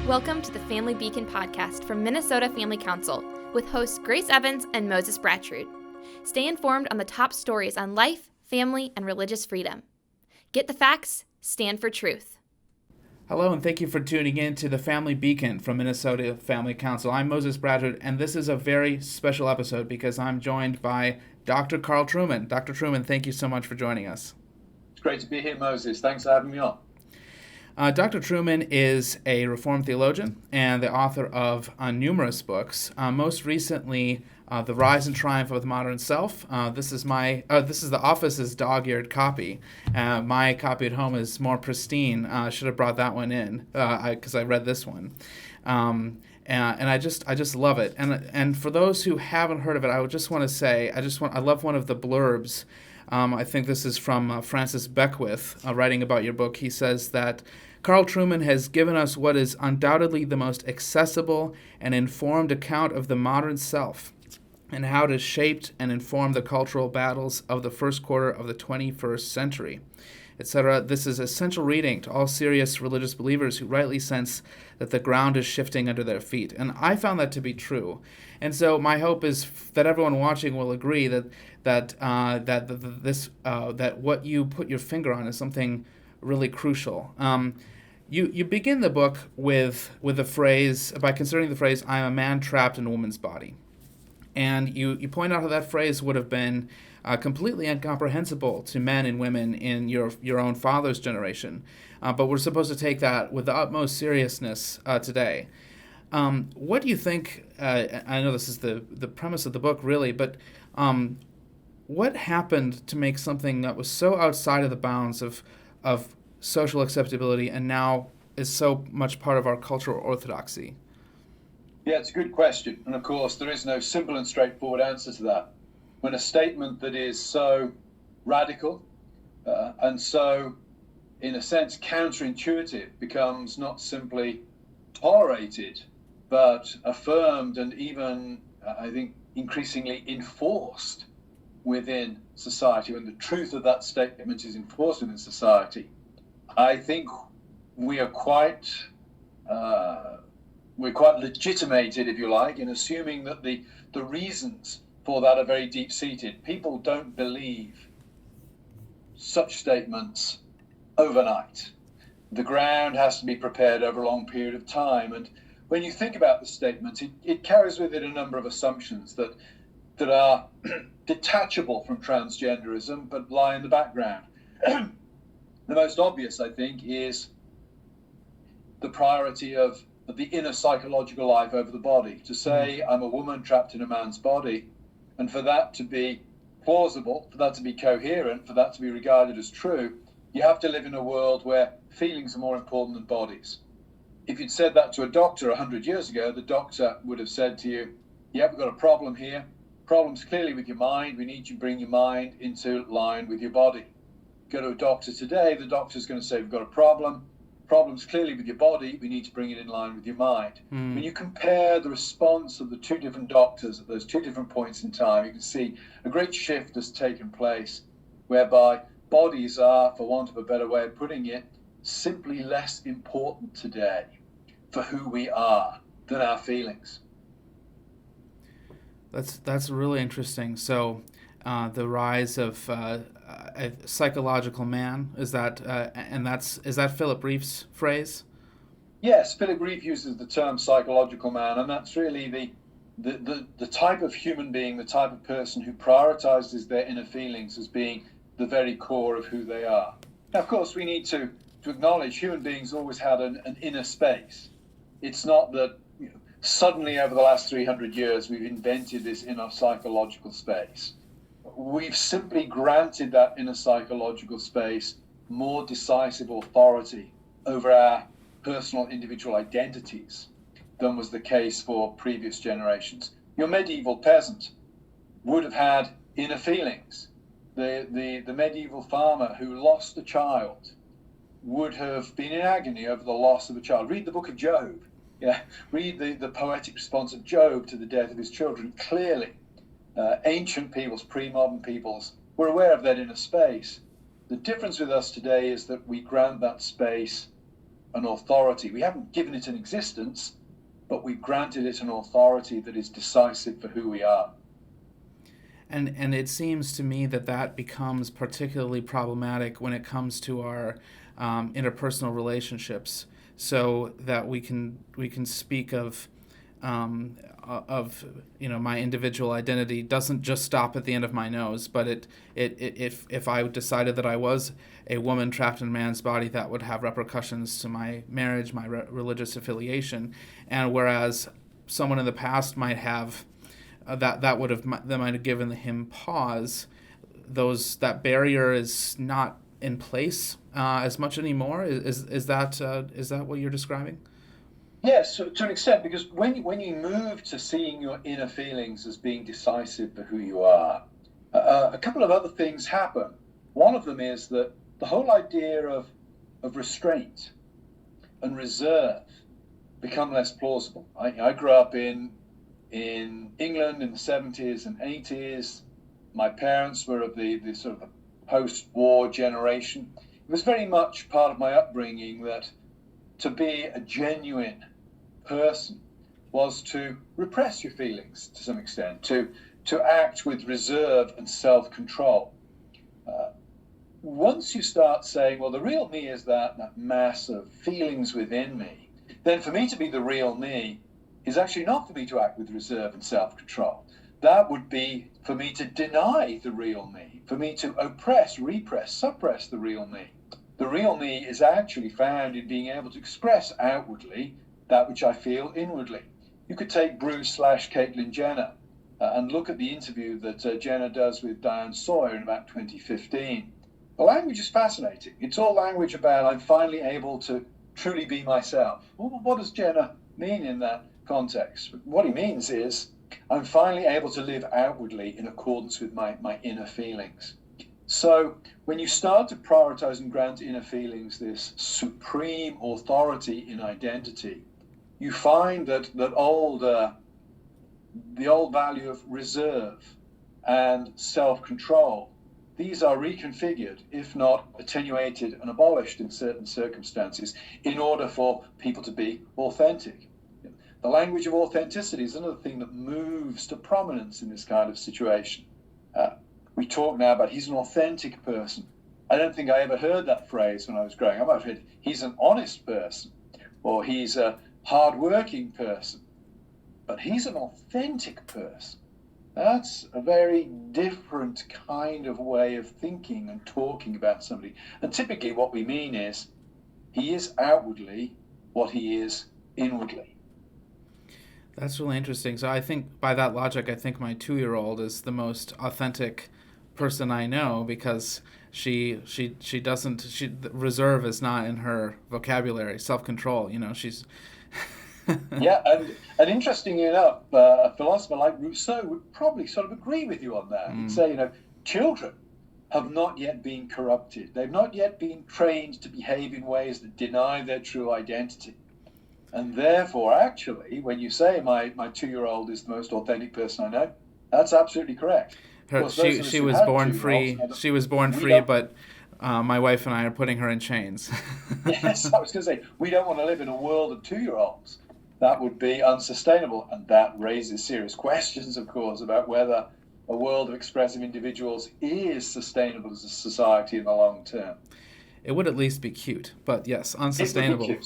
Welcome to the Family Beacon podcast from Minnesota Family Council with hosts Grace Evans and Moses Brattrud. Stay informed on the top stories on life, family, and religious freedom. Get the facts, stand for truth. Hello, and thank you for tuning in to the Family Beacon from Minnesota Family Council. I'm Moses Brattrud, and this is a very special episode because I'm joined by Dr. Carl Trueman. Dr. Trueman, thank you so much for joining us. It's great to be here, Moses. Thanks for having me on. Dr. Trueman is a Reformed theologian and the author of numerous books. Most recently, The Rise and Triumph of the Modern Self. This is the office's dog-eared copy. My copy at home is more pristine. Should have brought that one in because I read this one. And I just love it. And for those who haven't heard of it, I would just want to say I love one of the blurbs. I think this is from Francis Beckwith, writing about your book. He says that Carl Trueman has given us what is undoubtedly the most accessible and informed account of the modern self and how it has shaped and informed the cultural battles of the first quarter of the 21st century, etc. This is essential reading to all serious religious believers who rightly sense that the ground is shifting under their feet. And I found that to be true. And so my hope is that everyone watching will agree that what you put your finger on is something really crucial. You begin the book with a phrase, by considering the phrase, "I am a man trapped in a woman's body." And you point out how that phrase would have been completely incomprehensible to men and women in your own father's generation. But we're supposed to take that with the utmost seriousness today. What do you think, I know this is the premise of the book really, but what happened to make something that was so outside of the bounds of social acceptability and now is so much part of our cultural orthodoxy? Yeah, it's a good question. And of course, there is no simple and straightforward answer to that. When a statement that is so radical and so, in a sense, counterintuitive becomes not simply tolerated, but affirmed and even, I think, increasingly enforced within society, when the truth of that statement is enforced within society, I think we're quite legitimated, if you like, in assuming that the reasons for that are very deep-seated. People don't believe such statements overnight. The ground has to be prepared over a long period of time. And when you think about the statement, it carries with it a number of assumptions that are detachable from transgenderism but lie in the background. The most obvious, I think, is the priority of the inner psychological life over the body. To say I'm a woman trapped in a man's body, and for that to be plausible, for that to be coherent, for that to be regarded as true, you have to live in a world where feelings are more important than bodies. If you'd said that to a doctor 100 years ago, the doctor would have said to you, yeah, we've got a problem here. Problem's clearly with your mind. We need you to bring your mind into line with your body. Go to a doctor today, the doctor's going to say, we've got a problem. Problem's clearly with your body. We need to bring it in line with your mind. When you compare the response of the two different doctors at those two different points in time, you can see a great shift has taken place whereby bodies are, for want of a better way of putting it, simply less important today for who we are than our feelings. That's really interesting. So the rise of a psychological man, is that Philip Reef's phrase? Yes, Philip Reef uses the term psychological man, and that's really the type of human being, the type of person who prioritizes their inner feelings as being the very core of who they are. Now, of course, we need to acknowledge human beings always had an inner space. It's not that suddenly over the last 300 years we've invented this inner psychological space. We've simply granted that inner psychological space more decisive authority over our personal individual identities than was the case for previous generations. Your medieval peasant would have had inner feelings. The medieval farmer who lost a child would have been in agony over the loss of a child. Read the book of Job. Read the poetic response of Job to the death of his children. Clearly, ancient peoples, pre-modern peoples, were aware of that inner space. The difference with us today is that we grant that space an authority. We haven't given it an existence, but we've granted it an authority that is decisive for who we are. And it seems to me that becomes particularly problematic when it comes to our interpersonal relationships, so that we can speak of my individual identity doesn't just stop at the end of my nose, but if I decided that I was a woman trapped in a man's body, that would have repercussions to my marriage, my religious affiliation, and whereas someone in the past might have that might have given him pause, that barrier is not in place as much anymore. Is that what you're describing? Yes, to an extent, because when you move to seeing your inner feelings as being decisive for who you are, a couple of other things happen. One of them is that the whole idea of restraint and reserve become less plausible. I grew up in England in the 70s and 80s. My parents were of the sort of the post-war generation. It was very much part of my upbringing that to be a genuine person was to repress your feelings to some extent, to act with reserve and self-control. Once you start saying, well, the real me is that mass of feelings within me, then for me to be the real me is actually not for me to act with reserve and self-control. That would be for me to deny the real me, for me to oppress, repress, suppress the real me. The real me is actually found in being able to express outwardly that which I feel inwardly. You could take Bruce/Caitlyn Jenner and look at the interview that Jenner does with Diane Sawyer in about 2015. The language is fascinating. It's all language about I'm finally able to truly be myself. Well, what does Jenner mean in that context? What he means is I'm finally able to live outwardly in accordance with my inner feelings. So when you start to prioritize and grant inner feelings this supreme authority in identity, you find that the old value of reserve and self-control, these are reconfigured, if not attenuated and abolished in certain circumstances, in order for people to be authentic. The language of authenticity is another thing that moves to prominence in this kind of situation. We talk now about he's an authentic person. I don't think I ever heard that phrase when I was growing up. I've heard he's an honest person, or he's a hard-working person. But he's an authentic person. That's a very different kind of way of thinking and talking about somebody. And typically what we mean is he is outwardly what he is inwardly. That's really interesting. So I think by that logic, I think my 2-year-old is the most authentic person I know, because reserve is not in her vocabulary. Self-control, she's Yeah, and interestingly enough, a philosopher like Rousseau would probably sort of agree with you on that. He'd say, children have not yet been corrupted. They've not yet been trained to behave in ways that deny their true identity. And therefore, actually, when you say my 2-year-old is the most authentic person I know, that's absolutely correct. She was born free. She was born free, but my wife and I are putting her in chains. Yes, I was going to say, we don't want to live in a world of 2-year-olds. That would be unsustainable. And that raises serious questions, of course, about whether a world of expressive individuals is sustainable as a society in the long term. It would at least be cute, but yes, unsustainable. It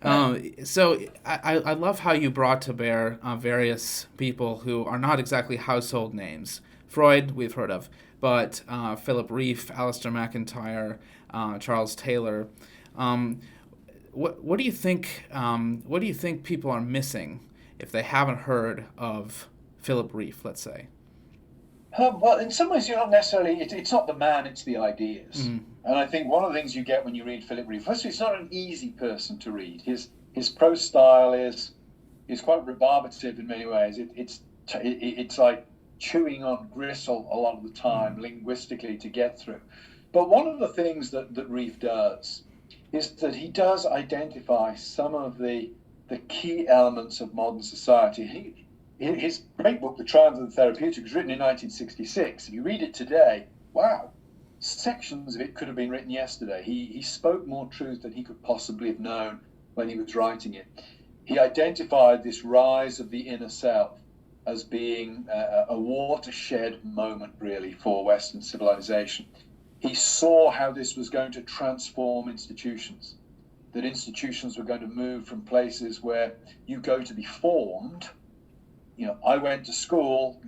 would be cute. So I love how you brought to bear various people who are not exactly household names. Freud, we've heard of, but Philip Reef, Alistair McIntyre, Charles Taylor. What do you think? What do you think people are missing if they haven't heard of Philip Reef, let's say? Well, in some ways, you're not necessarily. It's not the man; it's the ideas. Mm. And I think one of the things you get when you read Philip Reef, firstly, it's not an easy person to read. His prose style is quite rebarbative in many ways. It's like chewing on gristle a lot of the time, linguistically, to get through. But one of the things that Reef does is that he does identify some of the key elements of modern society. His great book, The Triumph of the Therapeutic, was written in 1966. If you read it today, wow, sections of it could have been written yesterday. He spoke more truth than he could possibly have known when he was writing it. He identified this rise of the inner self as being a watershed moment, really, for Western civilization. He saw how this was going to transform institutions, that institutions were going to move from places where you go to be formed. I went to school,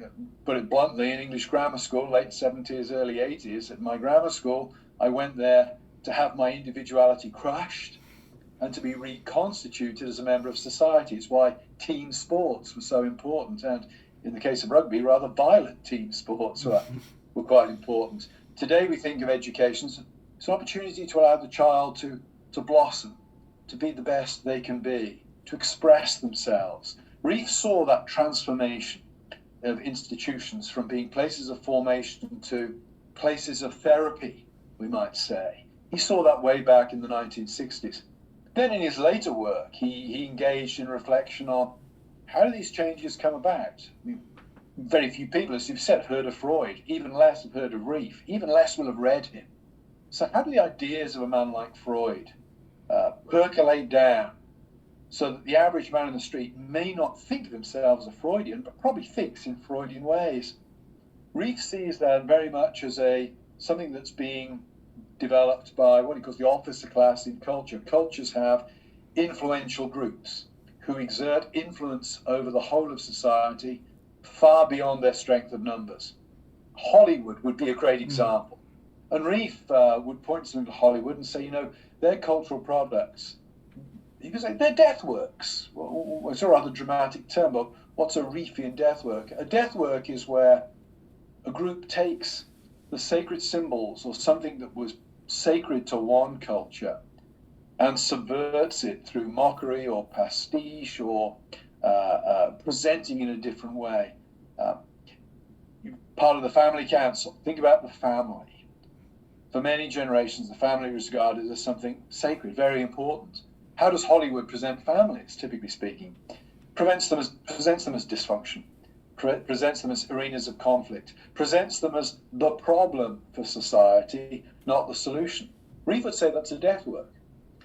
put it bluntly, in English grammar school, late 70s, early 80s. At my grammar school, I went there to have my individuality crushed and to be reconstituted as a member of society. It's why team sports were so important. And in the case of rugby, rather violent team sports were quite important. Today, we think of education as an opportunity to allow the child to blossom, to be the best they can be, to express themselves. Reef saw that transformation of institutions from being places of formation to places of therapy, we might say. He saw that way back in the 1960s. Then in his later work, he engaged in reflection on how do these changes come about? Very few people, as you've said, heard of Freud, even less have heard of Reef, even less will have read him. So how do the ideas of a man like Freud percolate down so that the average man in the street may not think of themselves as a Freudian, but probably thinks in Freudian ways? Reef sees that very much as something that's being developed by what he calls the officer class in culture. Cultures have influential groups who exert influence over the whole of society far beyond their strength of numbers. Hollywood would be a great example. And Reef would point to Hollywood and say, their cultural products, you could say they're death works. Well, it's a rather dramatic term, but what's a Reefian death work? A death work is where a group takes the sacred symbols or something that was sacred to one culture and subverts it through mockery or pastiche or presenting in a different way. Part of the family council. Think about the family. For many generations, the family was regarded as something sacred, very important. How does Hollywood present families, typically speaking? Presents them as dysfunction, presents them as arenas of conflict, presents them as the problem for society, not the solution. Reef would say that's a death work.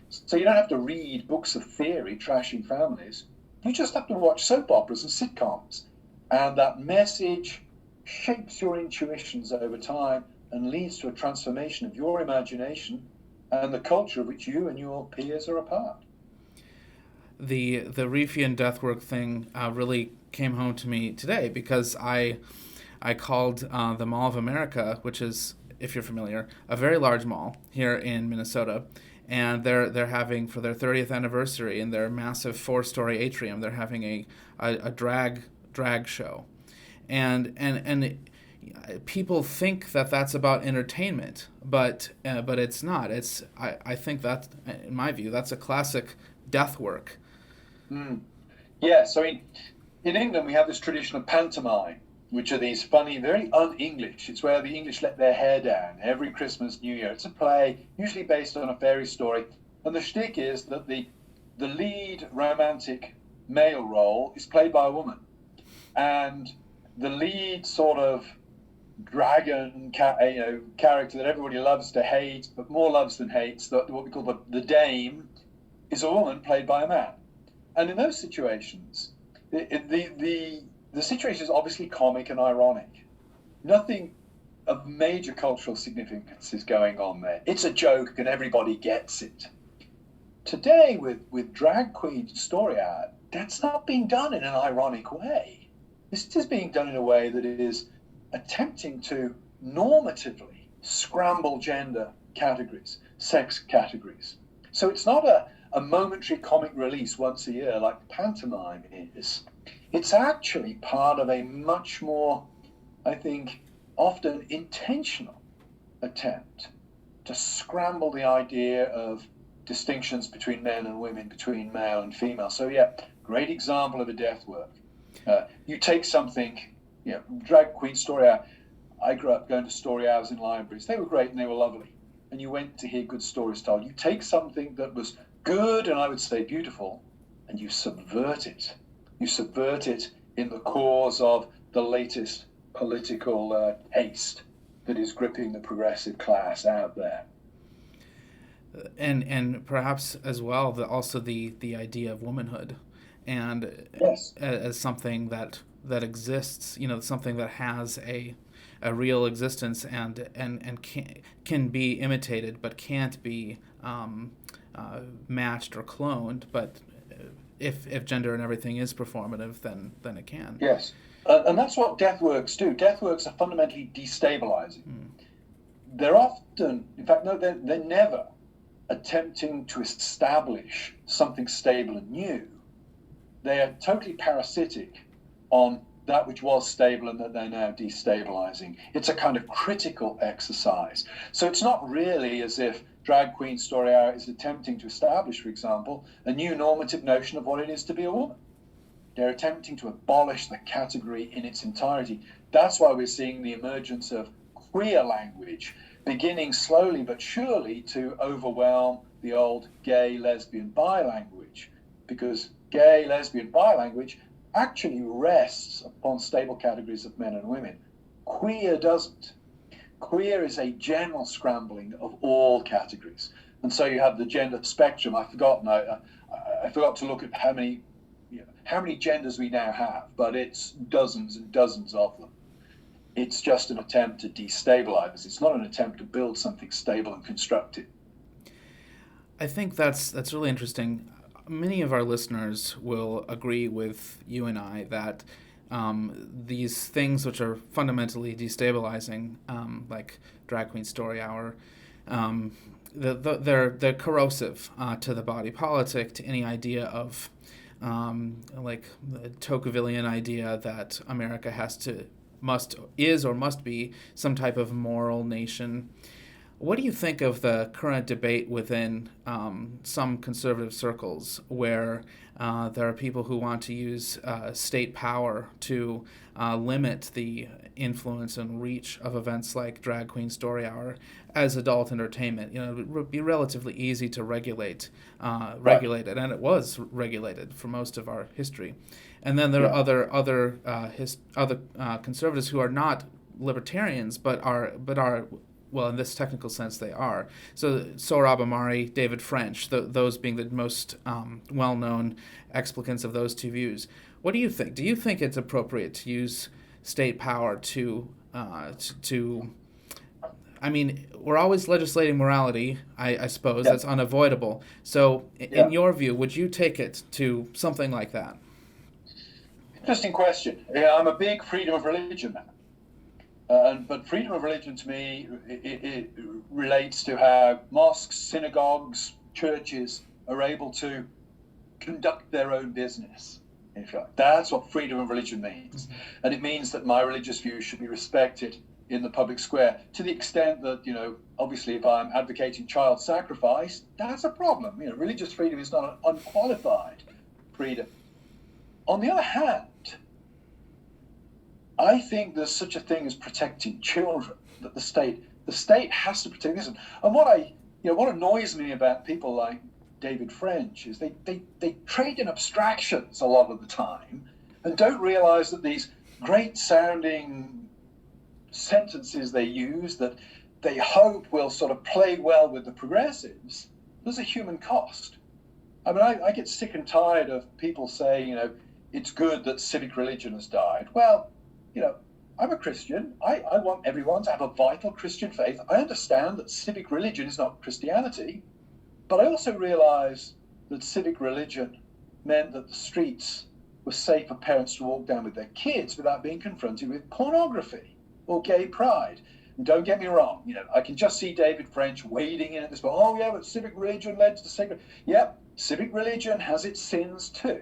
So you don't have to read books of theory trashing families. You just have to watch soap operas and sitcoms. And that message shapes your intuitions over time and leads to a transformation of your imagination and the culture of which you and your peers are a part. The Reefian deathwork thing really came home to me today because I called the Mall of America, which is, if you're familiar, a very large mall here in Minnesota, and they're having, for their 30th anniversary in their massive 4-story atrium, they're having a drag show, and people think that that's about entertainment, but it's not. I think that, in my view, that's a classic death work. Yes, in England we have this tradition of pantomime, which are these funny, very un-English. It's where the English let their hair down every Christmas, New Year. It's a play, usually based on a fairy story, and the shtick is that the lead romantic male role is played by a woman, and the lead sort of dragon character that everybody loves to hate, but more loves than hates, what we call the dame, is a woman played by a man. And in those situations, the situation is obviously comic and ironic. Nothing of major cultural significance is going on there. It's a joke and everybody gets it. Today, with drag queen story art, that's not being done in an ironic way. This is being done in a way that is attempting to normatively scramble gender categories, sex categories. So it's not a momentary comic release once a year like Pantomime is. It's actually part of a much more, I think, often intentional attempt to scramble the idea of distinctions between men and women, between male and female. So great example of a death work. You take something, drag queen story hour. I grew up going to story hours in libraries. They were great and they were lovely. And you went to hear good stories told. You take something that was good and I would say beautiful, and you subvert it. You subvert it in the cause of the latest political taste. that is gripping the progressive class out there. And perhaps as well also the idea of womanhood, and Yes. as something that exists, something that has a real existence and can be imitated but can't be matched or cloned. But if gender and everything is performative, then it can. Yes, and that's what death works do. Death works are fundamentally destabilizing. They're often, in fact, no, they're never attempting to establish something stable and new. They are totally parasitic on that which was stable and that they're now destabilizing. It's a kind of critical exercise. So it's not really as if Drag Queen Story Hour is attempting to establish, for example, a new normative notion of what it is to be a woman. They're attempting to abolish the category in its entirety. That's why we're seeing the emergence of queer language, beginning slowly but surely to overwhelm the old gay, lesbian, bi language, because gay, lesbian, bi language actually rests upon stable categories of men and women. Queer doesn't. Queer is a general scrambling of all categories. And so you have the gender spectrum. I forgot to look at how many genders we now have, but it's dozens and dozens of them. It's just an attempt to destabilize. It's not an attempt to build something stable and constructive. I think that's really interesting. Many of our listeners will agree with you and I that these things which are fundamentally destabilizing, like Drag Queen Story Hour, they're corrosive to the body politic, to any idea of like the Tocquevillian idea that America must be some type of moral nation. What do you think of the current debate within some conservative circles where there are people who want to use state power to limit the influence and reach of events like Drag Queen Story Hour as adult entertainment? It would be relatively easy to regulate it, and it was regulated for most of our history. And then there are other conservatives who are not libertarians, but are well, in this technical sense, they are. So Sohrab Ahmari, David French, those being the most well-known explicants of those two views. What do you think? Do you think it's appropriate to use state power to I mean, we're always legislating morality, I suppose. That's unavoidable. So in your view, would you take it to something like that? Interesting question. Yeah, I'm a big freedom of religion man. But freedom of religion to me, it relates to how mosques, synagogues, churches are able to conduct their own business. In fact, that's what freedom of religion means. And it means that my religious views should be respected in the public square, to the extent that, obviously if I'm advocating child sacrifice, that's a problem. Religious freedom is not an unqualified freedom. On the other hand, I think there's such a thing as protecting children, that the state has to protect this. And what annoys me about people like David French is they trade in abstractions a lot of the time and don't realize that these great sounding sentences they use that they hope will sort of play well with the progressives, there's a human cost. I mean, I get sick and tired of people saying, it's good that civic religion has died. Well, I'm a Christian. I want everyone to have a vital Christian faith. I understand that civic religion is not Christianity, but I also realize that civic religion meant that the streets were safe for parents to walk down with their kids without being confronted with pornography or gay pride. And don't get me wrong, I can just see David French wading in at this point. Oh yeah, but civic religion led to sacred. Yep, civic religion has its sins too.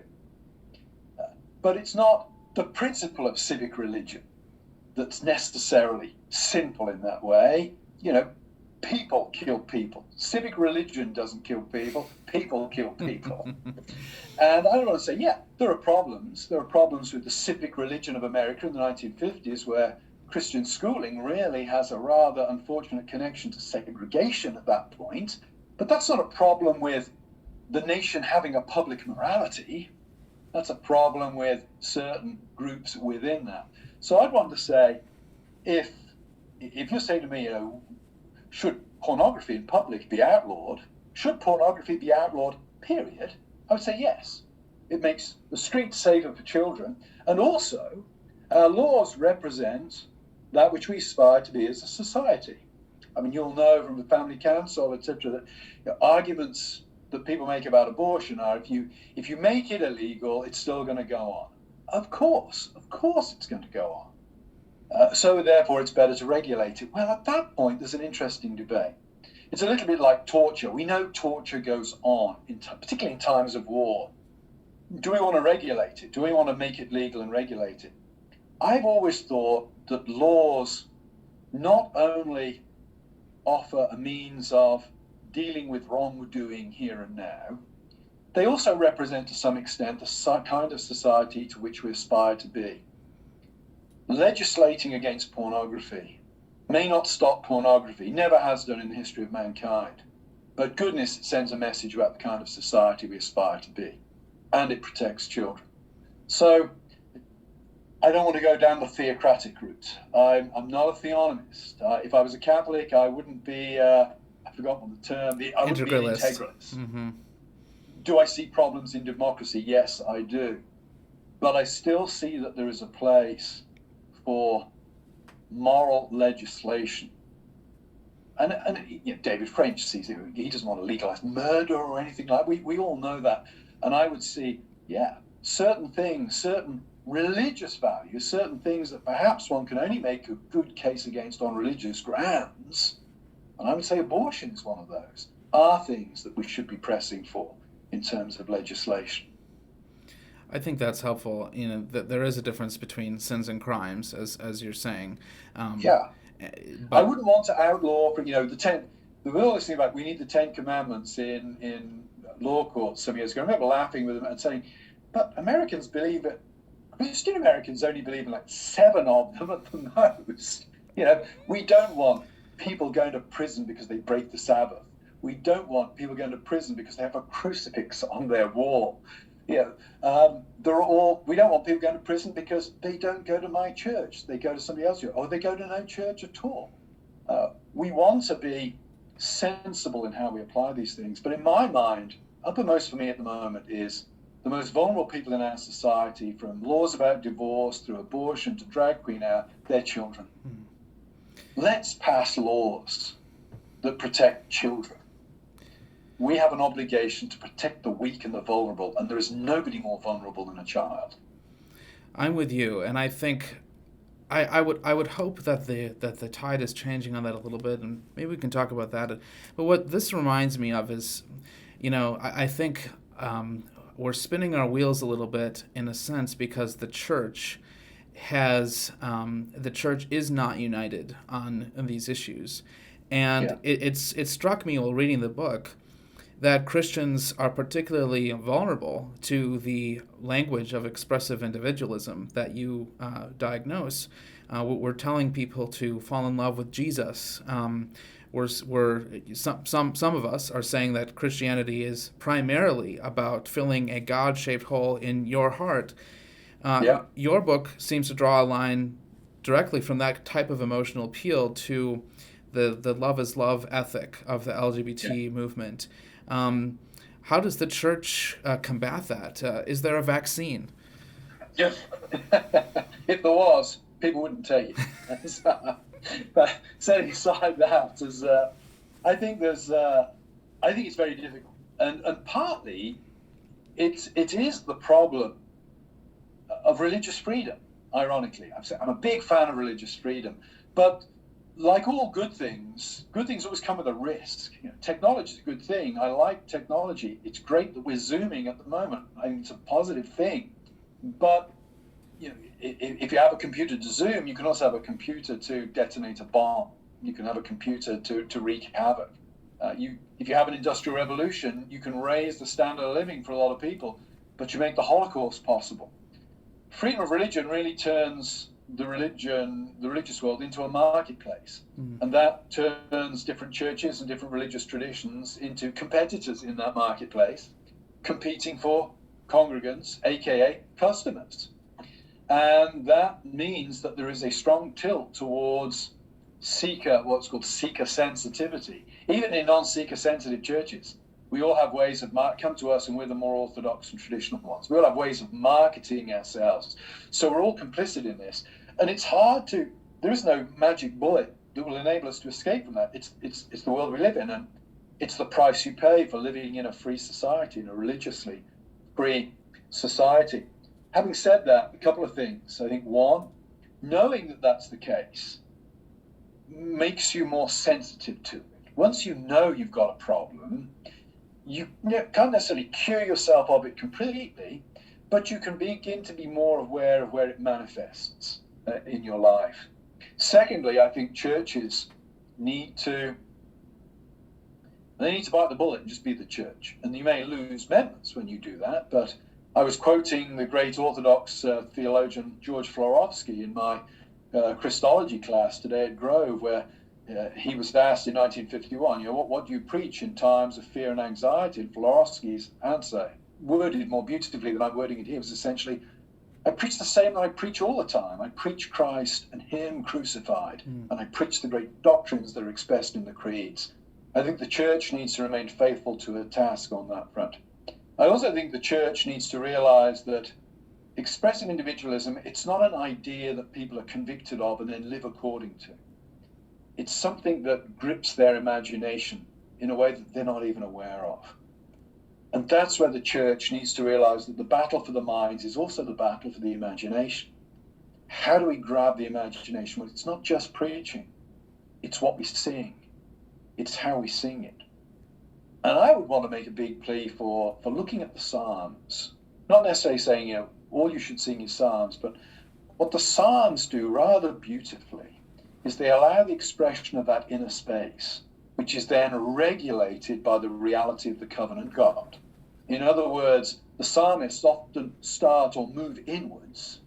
But it's not the principle of civic religion that's necessarily sinful in that way. People kill people. Civic religion doesn't kill people. People kill people. And I don't want to say, there are problems. There are problems with the civic religion of America in the 1950s, where Christian schooling really has a rather unfortunate connection to segregation at that point. But that's not a problem with the nation having a public morality. That's a problem with certain groups within that. So I'd want to say, if if you say to me, should pornography in public be outlawed? Should pornography be outlawed, period? I would say yes. It makes the streets safer for children. And also, our laws represent that which we aspire to be as a society. I mean, you'll know from the family council, etc., that arguments that people make about abortion are if you make it illegal, it's still going to go on. Of course it's going to go on. So therefore, it's better to regulate it. Well, at that point, there's an interesting debate. It's a little bit like torture. We know torture goes on, particularly in times of war. Do we want to regulate it? Do we want to make it legal and regulate it? I've always thought that laws not only offer a means of dealing with wrongdoing here and now, they also represent to some extent the kind of society to which we aspire to be. Legislating against pornography may not stop pornography, never has done in the history of mankind, but goodness, it sends a message about the kind of society we aspire to be, and it protects children. So I don't want to go down the theocratic route. I'm not a theonomist. If I was a Catholic, I wouldn't be, I've forgotten the term, I wouldn't be an integralist. Mm-hmm. Do I see problems in democracy? Yes, I do. But I still see that there is a place for moral legislation. And David French sees it. He doesn't want to legalize murder or anything like that. We all know that. And I would see, certain things, certain religious values, certain things that perhaps one can only make a good case against on religious grounds, and I would say abortion is one of those, are things that we should be pressing for in terms of legislation. I think that's helpful. That there is a difference between sins and crimes, as you're saying. But I wouldn't want to outlaw, the real thing about we need the 10 Commandments in law courts some years ago. I remember laughing with them and saying, but Americans believe it. Christian Americans only believe in like 7 of them at the most. We don't want people going to prison because they break the Sabbath. We don't want people going to prison because they have a crucifix on their wall. We don't want people going to prison because they don't go to my church. They go to somebody else's church, or they go to no church at all. We want to be sensible in how we apply these things. But in my mind, uppermost for me at the moment is the most vulnerable people in our society, from laws about divorce through abortion to drag queen, they're children. Let's pass laws that protect children. We have an obligation to protect the weak and the vulnerable, and there is nobody more vulnerable than a child. I'm with you, and I think I would hope that the tide is changing on that a little bit, and maybe we can talk about that. But what this reminds me of is, I think we're spinning our wheels a little bit in a sense because the church is not united on these issues, and it struck me while reading the book that Christians are particularly vulnerable to the language of expressive individualism that you diagnose. We're telling people to fall in love with Jesus. Some of us are saying that Christianity is primarily about filling a God-shaped hole in your heart. Your book seems to draw a line directly from that type of emotional appeal to the love is love ethic of the LGBT movement. How does the church combat that? Is there a vaccine? Yes. If there was, people wouldn't take it. But setting aside that, I think it's very difficult, and partly it is the problem of religious freedom. Ironically, I'm a big fan of religious freedom, but like all good things always come with a risk. Technology is a good thing. I like technology. It's great that we're Zooming at the moment. I think it's a positive thing. But if you have a computer to Zoom, you can also have a computer to detonate a bomb. You can have a computer to wreak havoc. If you have an industrial revolution, you can raise the standard of living for a lot of people, but you make the Holocaust possible. Freedom of religion really turns the religious world into a marketplace. And that turns different churches and different religious traditions into competitors in that marketplace, competing for congregants, aka customers. And that means that there is a strong tilt towards what's called seeker sensitivity. Even in non-seeker sensitive churches, we all have ways of come to us, and we're the more orthodox and traditional ones. We all have ways of marketing ourselves. So we're all complicit in this. And it's hard there is no magic bullet that will enable us to escape from that. It's the world we live in, and it's the price you pay for living in a free society, in a religiously free society. Having said that, a couple of things. I think one, knowing that that's the case makes you more sensitive to it. Once you know you've got a problem, you can't necessarily cure yourself of it completely, but you can begin to be more aware of where it manifests in your life. Secondly, I think churches need to bite the bullet and just be the church. And you may lose members when you do that, but I was quoting the great Orthodox theologian George Florovsky in my Christology class today at Grove, where he was asked in 1951, what do you preach in times of fear and anxiety? And Florovsky's answer, worded more beautifully than I'm wording it here, was essentially, I preach the same that I preach all the time. I preach Christ and Him crucified, and I preach the great doctrines that are expressed in the creeds. I think the church needs to remain faithful to her task on that front. I also think the church needs to realize that expressive individualism, it's not an idea that people are convicted of and then live according to. It's something that grips their imagination in a way that they're not even aware of. And that's where the church needs to realize that the battle for the minds is also the battle for the imagination. How do we grab the imagination? Well, it's not just preaching. It's what we sing. It's how we sing it. And I would want to make a big plea for looking at the Psalms, not necessarily saying, all you should sing is Psalms, but what the Psalms do rather beautifully is they allow the expression of that inner space, which is then regulated by the reality of the covenant God. In other words, the psalmists often start or move inwards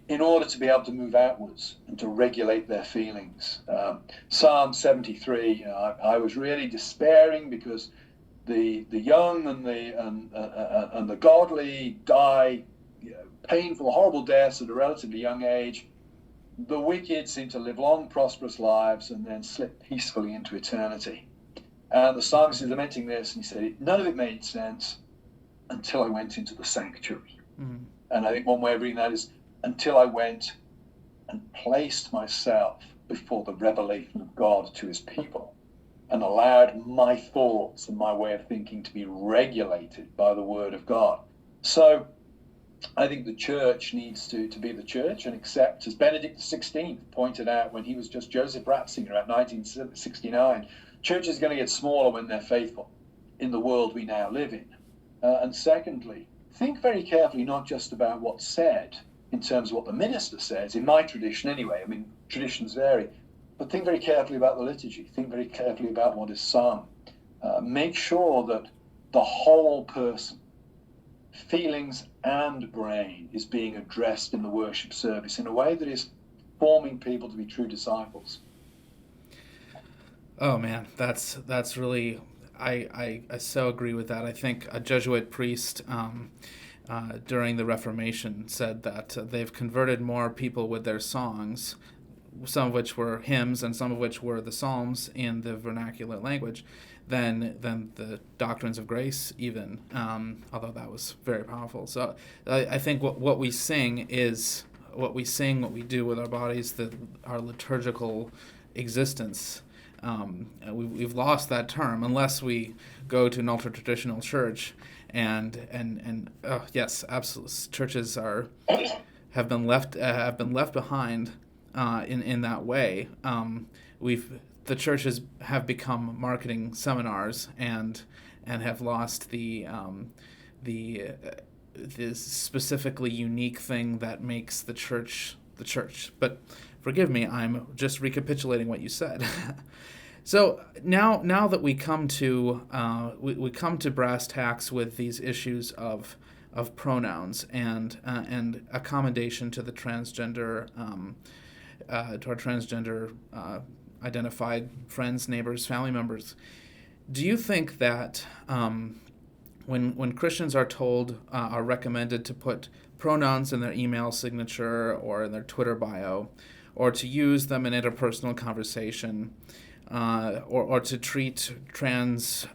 in order to be able to move outwards and to regulate their feelings. Psalm 73, I was really despairing because the young and the godly die painful, horrible deaths at a relatively young age. The wicked seem to live long, prosperous lives and then slip peacefully into eternity. And the psalmist is lamenting this, and he said, none of it made sense until I went into the sanctuary. Mm-hmm. And I think one way of reading that is, until I went and placed myself before the revelation of God to his people and allowed my thoughts and my way of thinking to be regulated by the word of God. So I think the church needs to be the church and accept, as Benedict XVI pointed out when he was just Joseph Ratzinger at 1969, churches are going to get smaller when they're faithful in the world we now live in. And secondly, think very carefully not just about what's said in terms of what the minister says, in my tradition anyway, I mean, traditions vary, but think very carefully about the liturgy, think very carefully about what is sung. Make sure that the whole person, feelings and brain, is being addressed in the worship service in a way that is forming people to be true disciples. Oh man, that's really, I so agree with that. I think a Jesuit priest during the Reformation said that they've converted more people with their songs, some of which were hymns and some of which were the Psalms in the vernacular language, than the doctrines of grace even, although that was very powerful. So I think what we sing is what we sing, what we do with our bodies, our liturgical existence. We've lost that term unless we go to an ultra-traditional church, and yes, absolutely, churches have been left behind in that way. The churches have become marketing seminars and have lost the specifically unique thing that makes the church the church. But forgive me, I'm just recapitulating what you said. So now that we come to we come to brass tacks with these issues of pronouns and accommodation to the transgender to our transgender identified friends, neighbors, family members. Do you think that when Christians are told, are recommended to put pronouns in their email signature or in their Twitter bio, or to use them in interpersonal conversation, or to treat trans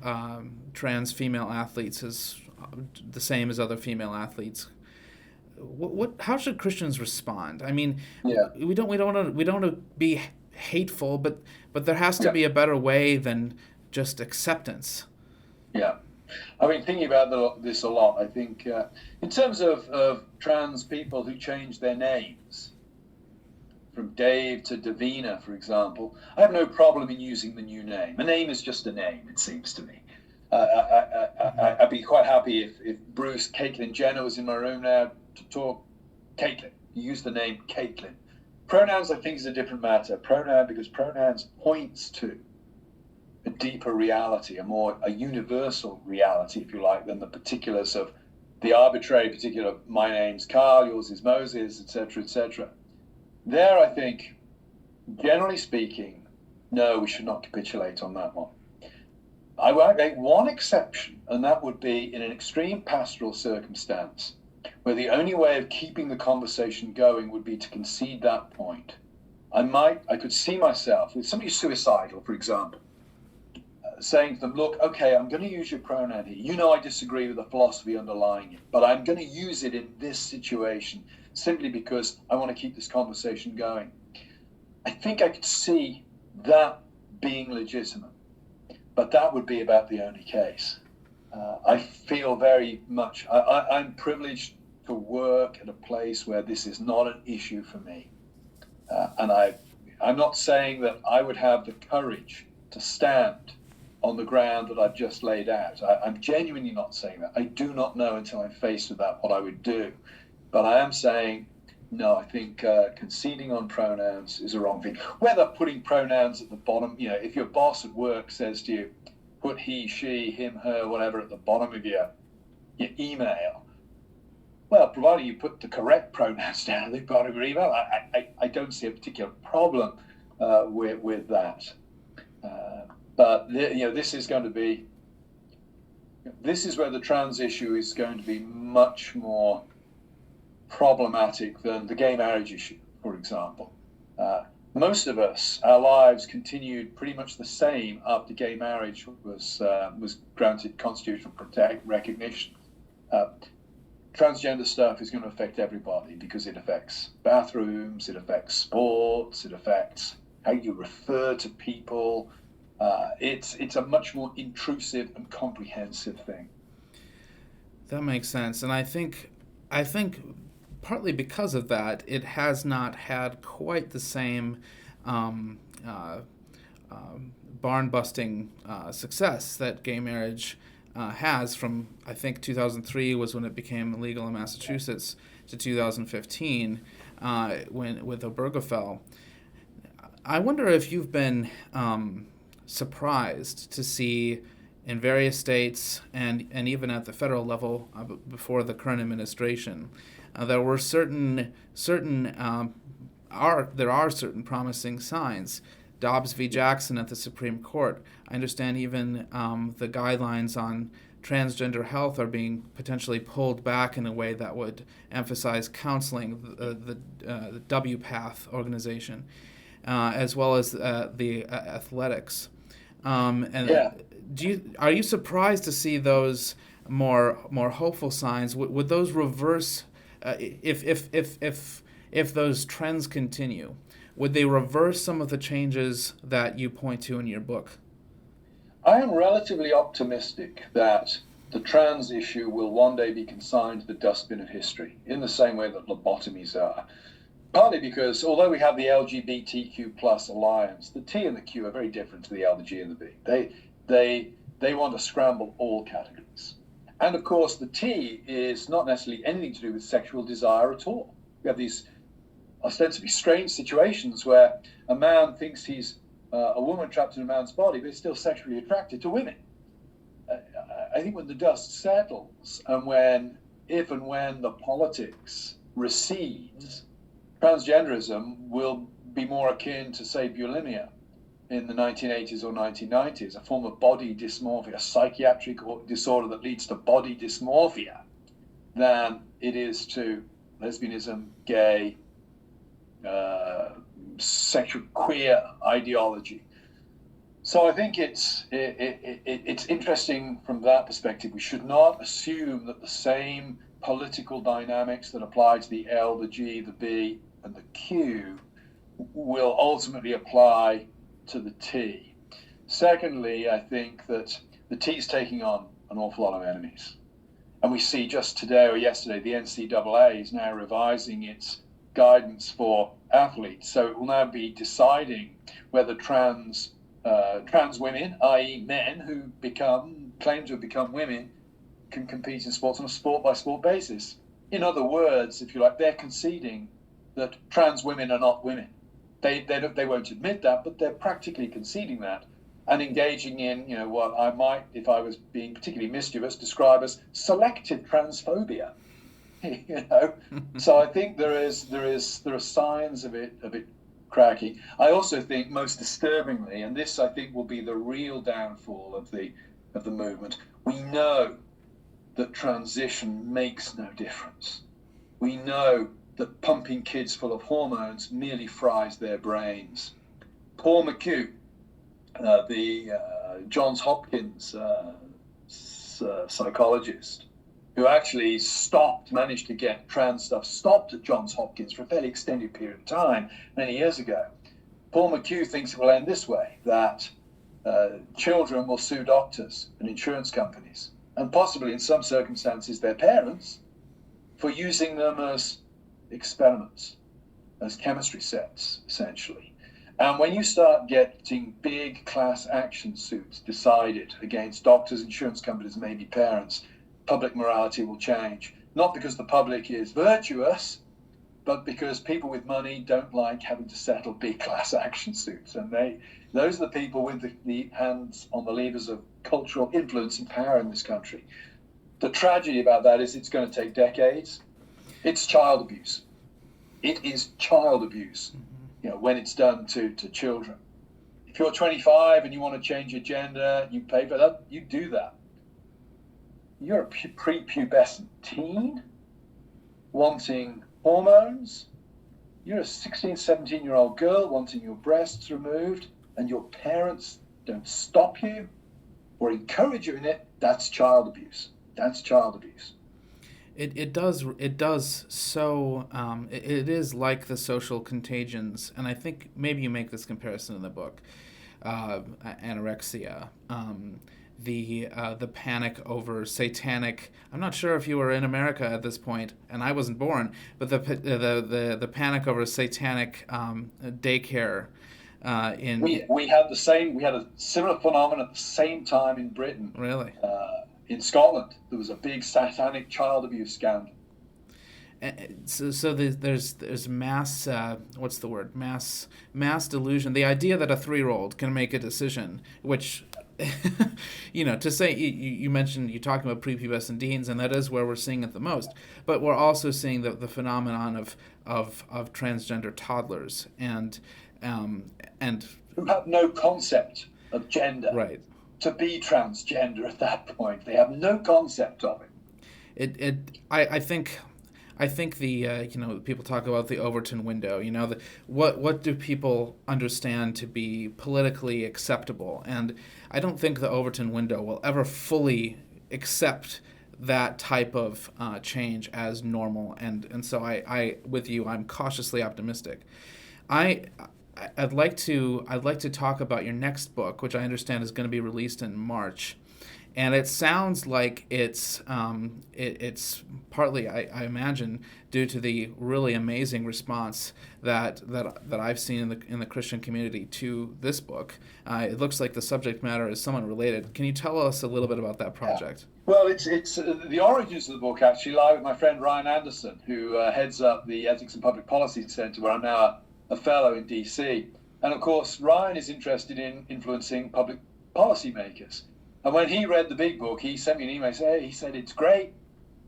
female athletes as the same as other female athletes. How should Christians respond? I mean, Yeah. we don't want to be hateful, but there has to Yeah. be a better way than just acceptance. Yeah. I mean, thinking about this a lot, I think in terms of trans people who change their names, from Dave to Davina, for example, I have no problem in using the new name. A name is just a name, it seems to me. I'd be quite happy if Bruce Caitlyn Jenner was in my room now to talk Caitlyn. You use the name Caitlyn. Pronouns, I think, is a different matter. Because pronouns points to a deeper reality, a universal reality, if you like, than the particulars of the arbitrary particular. My name's Carl, yours is Moses, etc., etc. There, I think, generally speaking, no, we should not capitulate on that one. I would make one exception, and that would be in an extreme pastoral circumstance, where the only way of keeping the conversation going would be to concede that point. I could see myself with somebody suicidal, for example, saying to them, look, okay, I'm going to use your pronoun here. You know I disagree with the philosophy underlying it, but I'm going to use it in this situation simply because I want to keep this conversation going. I think I could see that being legitimate, but that would be about the only case. I feel very much, I'm privileged to work at a place where this is not an issue for me. And I'm not saying that I would have the courage to stand on the ground that I've just laid out. I'm genuinely not saying that. I do not know until I'm faced with that what I would do. But I am saying, no, I think conceding on pronouns is a wrong thing. Whether putting pronouns at the bottom, if your boss at work says to you, put he, she, him, her, whatever at the bottom of your email, well, provided you put the correct pronouns down at the bottom of your email, I don't see a particular problem with that. But this is where the trans issue is going to be much more problematic than the gay marriage issue, for example. Most of us, our lives continued pretty much the same after gay marriage was granted constitutional recognition. Transgender stuff is going to affect everybody because it affects bathrooms, it affects sports, it affects how you refer to people. It's a much more intrusive and comprehensive thing. That makes sense, and I think partly because of that, it has not had quite the same barn-busting success that gay marriage has from, I think, 2003 was when it became illegal in Massachusetts to 2015 with Obergefell. I wonder if you've been surprised to see in various states and even at the federal level before the current administration, there were certain promising signs. Dobbs v. Jackson at the Supreme Court. I understand even the guidelines on transgender health are being potentially pulled back in a way that would emphasize counseling, the WPATH organization, as well as the athletics. Are you surprised to see those more hopeful signs? Would those reverse if those trends continue? Would they reverse some of the changes that you point to in your book? I am relatively optimistic that the trans issue will one day be consigned to the dustbin of history, in the same way that lobotomies are. Partly because, although we have the LGBTQ plus alliance, the T and the Q are very different to the L, the G, and the B. They want to scramble all categories. And of course, the T is not necessarily anything to do with sexual desire at all. We have these ostensibly strange situations where a man thinks he's a woman trapped in a man's body, but is still sexually attracted to women. I think when the dust settles and if and when the politics recedes, transgenderism will be more akin to, say, bulimia in the 1980s or 1990s, a form of body dysmorphia, a psychiatric disorder that leads to body dysmorphia, than it is to lesbianism, gay, sexual queer ideology. So I think it's interesting from that perspective. We should not assume that the same political dynamics that apply to the L, the G, the B, and the Q will ultimately apply to the T. Secondly, I think that the T is taking on an awful lot of enemies. And we see just today or yesterday, the NCAA is now revising its guidance for athletes. So it will now be deciding whether trans women, i.e. men who claim to have become women, can compete in sports on a sport-by-sport basis. In other words, if you like, they're conceding that trans women are not women. They won't admit that, but they're practically conceding that and engaging in, what I might, if I was being particularly mischievous, describe as selective transphobia. So I think there are signs of it cracking. I also think, most disturbingly, and this I think will be the real downfall of the movement, we know that transition makes no difference. We know that pumping kids full of hormones merely fries their brains. Paul McHugh, the Johns Hopkins psychologist, who actually managed to get trans stuff stopped at Johns Hopkins for a fairly extended period of time many years ago. Paul McHugh thinks it will end this way, that children will sue doctors and insurance companies, and possibly in some circumstances their parents, for using them as experiments, as chemistry sets, essentially. And when you start getting big class action suits decided against doctors, insurance companies, maybe parents, public morality will change. Not because the public is virtuous, but because people with money don't like having to settle big class action suits. And those are the people with the hands on the levers of cultural influence and power in this country. The tragedy about that is it's going to take decades. It's child abuse. It is child abuse, when it's done to children. If you're 25 and you want to change your gender, you pay for that, you do that. You're a prepubescent teen wanting hormones. You're a 16, 17-year-old girl wanting your breasts removed, and your parents don't stop you or encourage you in it. That's child abuse. That's child abuse. It does so. It is like the social contagions, and I think maybe you make this comparison in the book. Anorexia, the panic over satanic. I'm not sure if you were in America at this point, and I wasn't born, but the panic over satanic daycare. We had a similar phenomenon at the same time in Britain. Really. In Scotland, there was a big satanic child abuse scandal. So there's mass what's the word, mass delusion. The idea that a 3-year-old can make a decision, which to say, you mentioned, you're talking about prepubescent teens, and that is where we're seeing it the most. But we're also seeing the phenomenon of transgender toddlers and who have no concept of gender. Right. To be transgender at that point, they have no concept of it. I think the people talk about the Overton window. What do people understand to be politically acceptable? And I don't think the Overton window will ever fully accept that type of change as normal. And so I'm cautiously optimistic. I'd like to talk about your next book, which I understand is going to be released in March, and it sounds like it's partly, I imagine, due to the really amazing response that I've seen in the Christian community to this book. It looks like the subject matter is somewhat related. Can you tell us a little bit about that project? Yeah. Well, it's the origins of the book actually lie with my friend Ryan Anderson, who heads up the Ethics and Public Policy Center, where I'm now a fellow in DC. And of course, Ryan is interested in influencing public policy makers. And when he read the big book, he sent me an email. He said, it's great,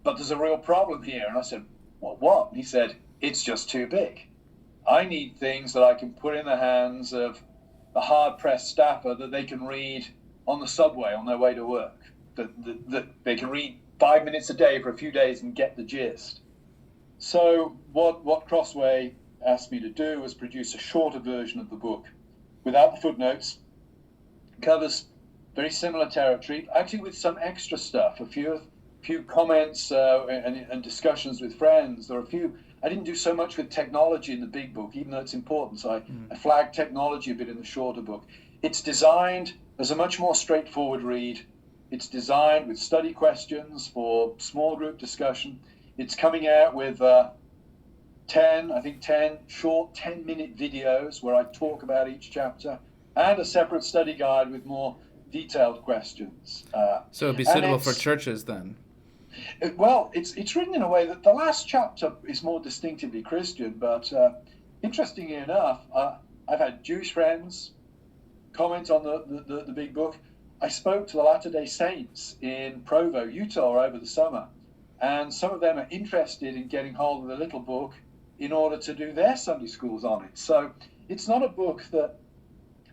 but there's a real problem here. And I said, what? And he said, it's just too big. I need things that I can put in the hands of a hard-pressed staffer that they can read on the subway on their way to work, that they can read 5 minutes a day for a few days and get the gist. So what Crossway asked me to do was produce a shorter version of the book without the footnotes. Covers very similar territory, actually with some extra stuff, a few comments and discussions with friends. There are a few. I didn't do so much with technology in the big book, even though it's important. So I flagged technology a bit in the shorter book. It's designed as a much more straightforward read. It's designed with study questions for small group discussion. It's coming out with 10 short 10-minute videos where I talk about each chapter, and a separate study guide with more detailed questions. So it'd be suitable for churches then? It's written in a way that the last chapter is more distinctively Christian, but interestingly enough, I've had Jewish friends comment on the big book. I spoke to the Latter-day Saints in Provo, Utah over the summer, and some of them are interested in getting hold of the little book in order to do their Sunday schools on it. So it's not a book that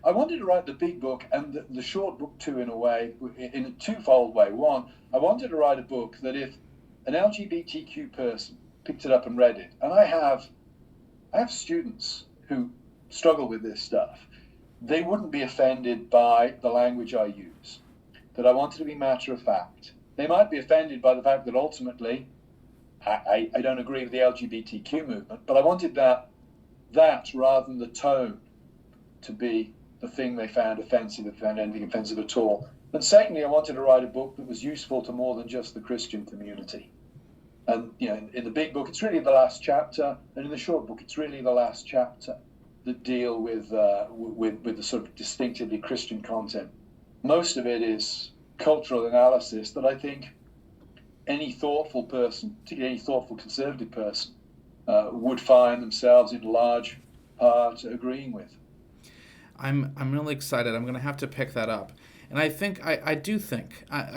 I wanted to write the big book and the short book too, in a way, in a twofold way. One, I wanted to write a book that if an LGBTQ person picked it up and read it, and I have students who struggle with this stuff, they wouldn't be offended by the language I use, that I wanted to be matter of fact. They might be offended by the fact that ultimately I don't agree with the LGBTQ movement, but I wanted that rather than the tone to be the thing they found offensive, if they found anything offensive at all. And secondly, I wanted to write a book that was useful to more than just the Christian community. And in the big book, it's really the last chapter, and in the short book, it's really the last chapter that deal with the sort of distinctively Christian content. Most of it is cultural analysis that I think any thoughtful person, particularly any thoughtful conservative person, would find themselves in large part agreeing with. I'm really excited. I'm going to have to pick that up. And I think I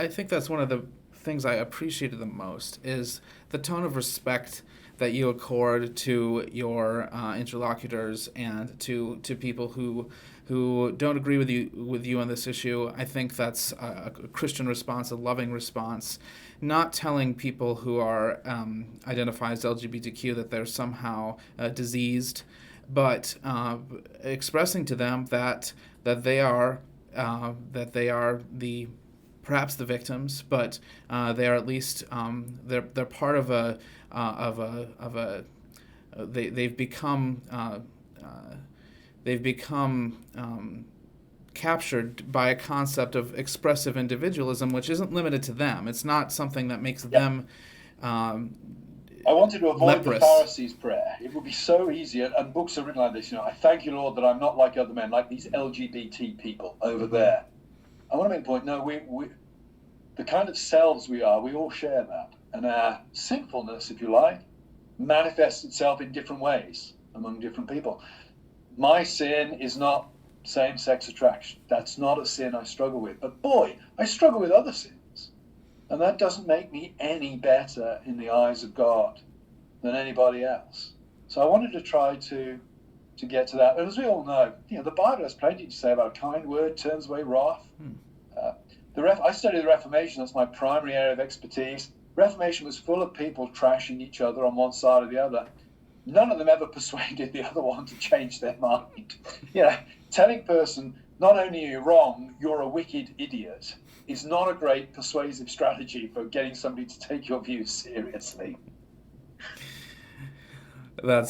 think that's one of the things I appreciated the most is the tone of respect that you accord to your interlocutors and to people who don't agree with you on this issue. I think that's a Christian response, a loving response, not telling people who are identify as LGBTQ that they're somehow diseased, but expressing to them that they are perhaps the victims, but they are at least they're part of they've become captured by a concept of expressive individualism, which isn't limited to them. It's not something that makes them I wanted to avoid leprous. The Pharisees' prayer. It would be so easy, and books are written like this. I thank you, Lord, that I'm not like other men, like these LGBT people over there. I want to make the point. No, we the kind of selves we are, we all share that, and our sinfulness, if you like, manifests itself in different ways among different people. My sin is not same-sex attraction. That's not a sin I struggle with. But boy, I struggle with other sins. And that doesn't make me any better in the eyes of God than anybody else. So I wanted to try to get to that. And as we all know, the Bible has plenty to say about a kind word turns away wrath. I studied the Reformation. That's my primary area of expertise. Reformation was full of people trashing each other on one side or the other. None of them ever persuaded the other one to change their mind. Telling a person, not only are you wrong, you're a wicked idiot, is not a great persuasive strategy for getting somebody to take your views seriously. I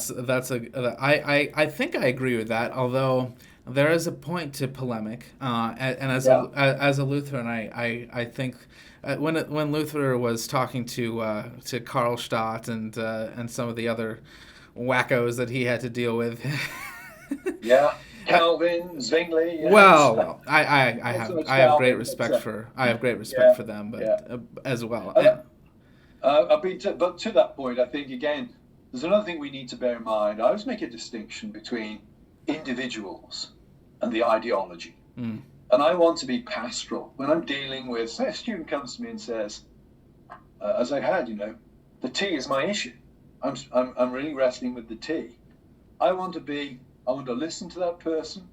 think I agree with that, although there is a point to polemic. And as a Lutheran, I think when Luther was talking to Karlstadt and some of the other wackos that he had to deal with. Calvin, Zwingli. Yes. Well, I have great respect for for them, but as well. But to that point, I think again, there's another thing we need to bear in mind. I always make a distinction between individuals and the ideology, and I want to be pastoral when I'm dealing with. Say, a student comes to me and says, as I had, the T is my issue. I'm really wrestling with the T. I want to listen to that person,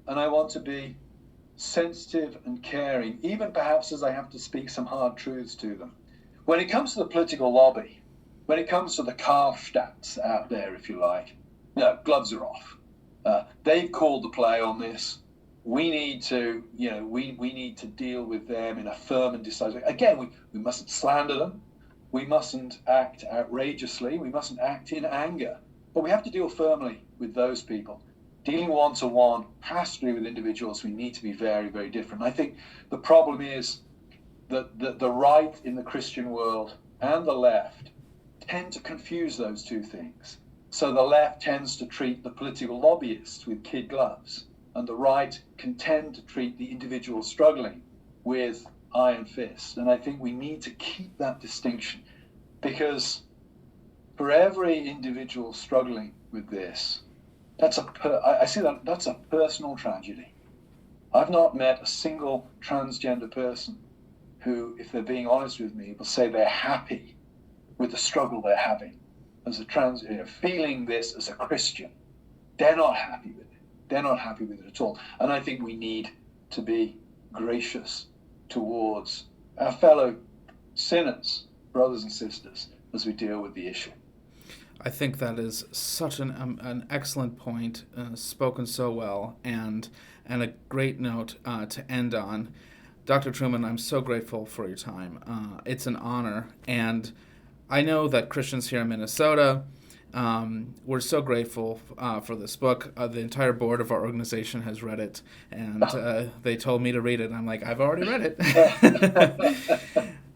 and I want to be sensitive and caring, even perhaps as I have to speak some hard truths to them. When it comes to the political lobby, when it comes to the Karlstadts out there, if you like, No, gloves are off. They've called the play on this. We need to, we need to deal with them in a firm and decisive way. Again, we mustn't slander them. We mustn't act outrageously. We mustn't act in anger. But we have to deal firmly with those people. Dealing one-to-one has to be with individuals. We need to be very, very different. I think the problem is that the right in the Christian world and the left tend to confuse those two things. So the left tends to treat the political lobbyists with kid gloves, and the right can tend to treat the individual struggling with iron fists. And I think we need to keep that distinction, because for every individual struggling with this, that's a personal tragedy. I've not met a single transgender person who, if they're being honest with me, will say they're happy with the struggle they're having as a feeling this as a Christian. They're not happy with it. They're not happy with it at all. And I think we need to be gracious towards our fellow sinners, brothers and sisters, as we deal with the issue. I think that is such an excellent point, spoken so well, and a great note to end on. Dr. Trueman, I'm so grateful for your time. It's an honor, and I know that Christians here in Minnesota, we're so grateful for this book. The entire board of our organization has read it, and they told me to read it. I'm like, I've already read it.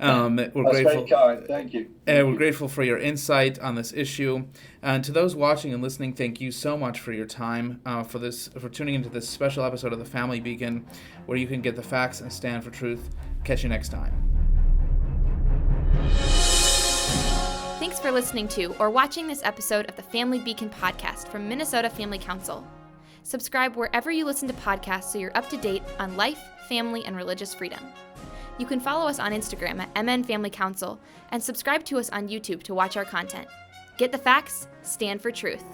That's grateful. Very kind. Thank you. We're grateful for your insight on this issue. And to those watching and listening, thank you so much for your time, for tuning into this special episode of The Family Beacon, where you can get the facts and stand for truth. Catch you next time. Thanks for listening to or watching this episode of the Family Beacon podcast from Minnesota Family Council. Subscribe wherever you listen to podcasts so you're up to date on life, family, and religious freedom. You can follow us on Instagram at MN Family Council and subscribe to us on YouTube to watch our content. Get the facts, stand for truth.